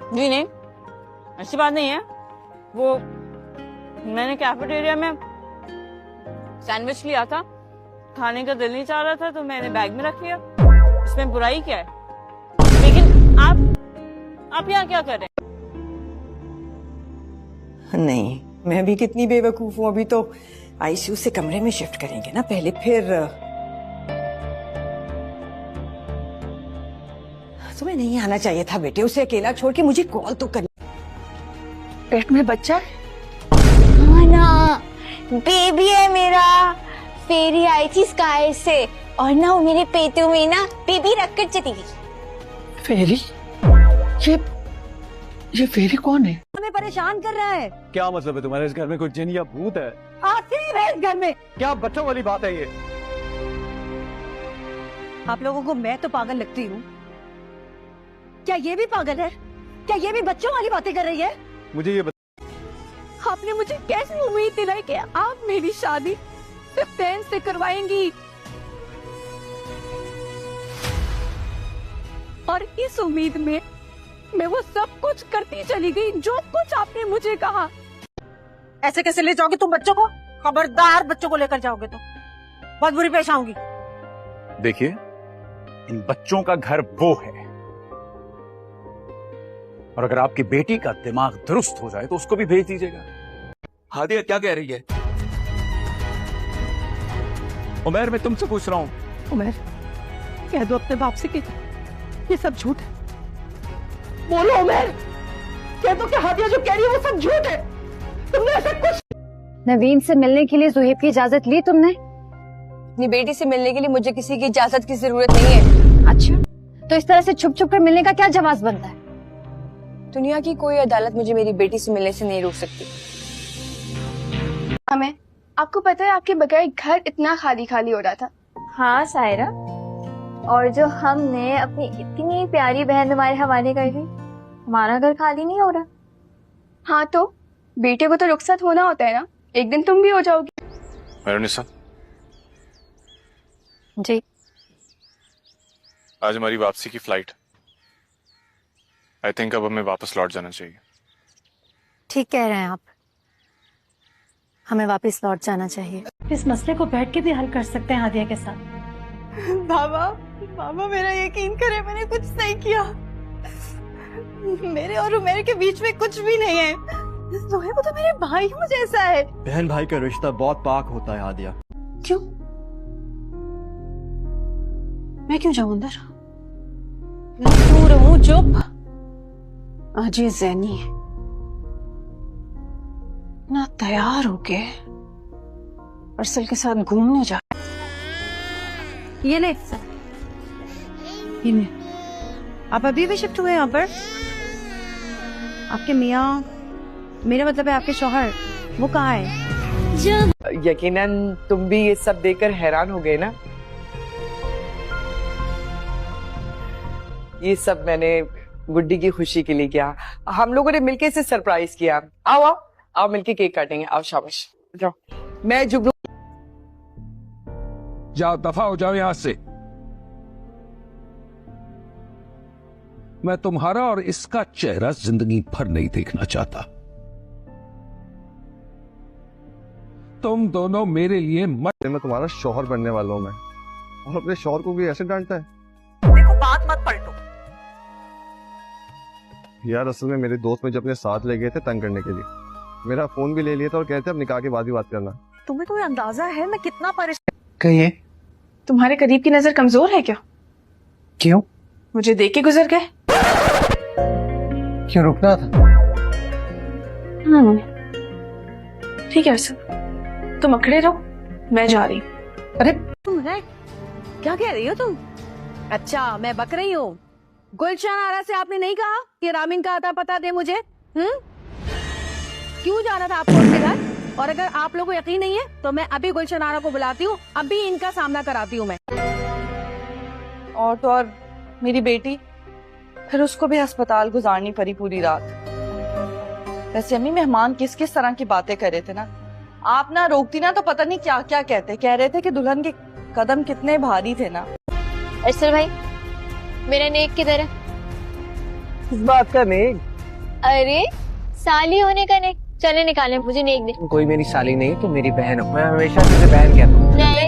जी नहीं, ऐसी बात नहीं है। वो मैंने कैफेटेरिया में सैंडविच लिया था, खाने का दिल नहीं चाह रहा था तो मैंने बैग में रख लिया। इसमें बुराई क्या है? लेकिन आप यहाँ क्या कर रहे हैं? नहीं, मैं भी कितनी बेवकूफ हूँ। अभी तो आईसीयू से कमरे में शिफ्ट करेंगे ना पहले, फिर तुम्हें नहीं आना चाहिए था बेटे, उसे अकेला छोड़ के मुझे कॉल तो कर। पेट में बच्चा है? हाँ ना, बेबी है मेरा। फेरी आई थी स्काई से और ना वो मेरे पेटों में ना बेबी रखकर चली गई। फेरी? ये फेरी कौन है? हमें परेशान कर रहा है। क्या मतलब है तुम्हारे? इस घर में कोई जिन या भूत है? आते ही रहे इस घर में। क्या बच्चों वाली बात है ये? आप लोगों को मैं तो पागल लगती हूँ, क्या ये भी पागल है? क्या ये भी बच्चों वाली बातें कर रही है? मुझे ये आपने मुझे कैसी उम्मीद दिलाई कि आप मेरी शादी सिर्फ बहन से करवाएंगी, और इस उम्मीद में मैं वो सब कुछ करती चली गई जो कुछ आपने मुझे कहा। ऐसे कैसे ले जाओगे तुम बच्चों को? खबरदार, बच्चों को लेकर जाओगे तो बहुत बुरी पेश आऊंगी। देखिए, इन बच्चों का घर वो है, और अगर आपकी बेटी का दिमाग दुरुस्त हो जाए तो उसको भी भेज दीजिएगा। हादिया क्या कह रही है? उमर, मैं तुमसे पूछ रहा हूं। उमर, कह दो अपने बाप से कि ये सब झूठ है। बोलो उमर, कह दो कि हादिया जो कह रही है वो सब झूठ है। तुमने ऐसा कुछ। नवीन से मिलने के लिए सुहेब की इजाजत ली तुमने? अपनी बेटी से मिलने के लिए मुझे किसी की इजाजत की जरूरत नहीं है। अच्छा, तो इस तरह से छुप छुप कर मिलने का क्या जवाब बनता है? दुनिया की कोई अदालत मुझे मेरी बेटी से मिलने से नहीं रोक सकती। हमें आपको पता है आपके बगैर घर इतना खाली खाली हो रहा था। हाँ सायरा, और जो हमने अपनी इतनी प्यारी बहन तुम्हारे हवाले कर दी, हमारा घर खाली नहीं हो रहा। हाँ तो बेटे को तो रुखसत होना होता है ना, एक दिन तुम भी हो जाओगी। मेहरुनिसा, जी, आज हमारी वापसी की फ्लाइट। आई थिंक अब हमें वापस लौट जाना चाहिए। ठीक कह रहे हैं आप, हमें वापस लौट जाना चाहिए। इस मसले को बैठ के भी हल कर सकते हैं हादिया के साथ। बाबा मेरा यकीन करे, मैंने कुछ नहीं किया। मेरे और उमेर के बीच में कुछ भी नहीं है। वो तो मेरे भाई जैसा है। बहन भाई का रिश्ता बहुत पाक होता है हादिया। क्यों? मैं क्यों जाऊं अंदर? मैं क्यों रहूं चुप? आज ये ज़ैनी ना तैयार होके अरसल के साथ घूमने जा। ये ले, आप अभी भी शिफ्ट हुए यहाँ पर? आपके मियाँ, मेरा मतलब है आपके शौहर, वो कहाँ है? यकीनन तुम भी ये सब देखकर हैरान हो गए ना। ये सब मैंने गुड्डी की खुशी के लिए किया। हम लोगों ने मिलके इसे सरप्राइज किया। आओ आओ आओ, मिलके केक काटेंगे। आओ, शाबाश, जाओ। मैं जुगनू। जाओ, दफा हो जाओ यहां से। मैं तुम्हारा और इसका चेहरा जिंदगी भर नहीं देखना चाहता। तुम दोनों मेरे लिए मैं तुम्हारा शौहर बनने वाला हूं मैं, और अपने शौहर को भी ऐसे डांटता है? देखो, बात मत पलटो। यार असल में मेरे दोस्त मुझे अपने साथ ले गए थे तंग करने के लिए। मेरा फोन भी ले लिया था और कहते अब निकाह के बाद ही बात करना। तुम्हें कोई अंदाजा है मैं कितना परेशान? कहिए। तुम्हारे करीब की नजर कमजोर है क्या? क्यों? मुझे देख के गुजर गए। क्यों रुकना था? ठीक है सर, तुम अखड़े रहो, मैं जा रही हूँ। अरे तुम क्या कह रही हो तुम? अच्छा, मैं बक रही हूँ। गुलशन आरा से आपने नहीं कहा कि रामीन का आता पता दे मुझे? क्यों जाना था आपको उसके घर? और अगर आप लोगों को यकीन नहीं है तो मैं अभी गुलशन आरा को बुलाती हूँ, अभी इनका सामना कराती हूँ मैं। और तो और मेरी बेटी, फिर उसको भी अस्पताल गुजारनी पड़ी पूरी रात। वैसे अम्मी, मेहमान किस किस तरह की बातें कर रहे थे ना। आप ना रोकती ना तो पता नहीं क्या क्या कहते। कह रहे थे कि दुल्हन के कदम कितने भारी थे ना। अरसल भाई, मेरा नेक किधर है? इस बात का नेक अरे साली होने का नहीं, चले निकाले मुझे नेक दे। कोई मेरी साली नहीं, तो मेरी बहन हो। मैं हमेशा तुझे बहन कहता हूँ। नहीं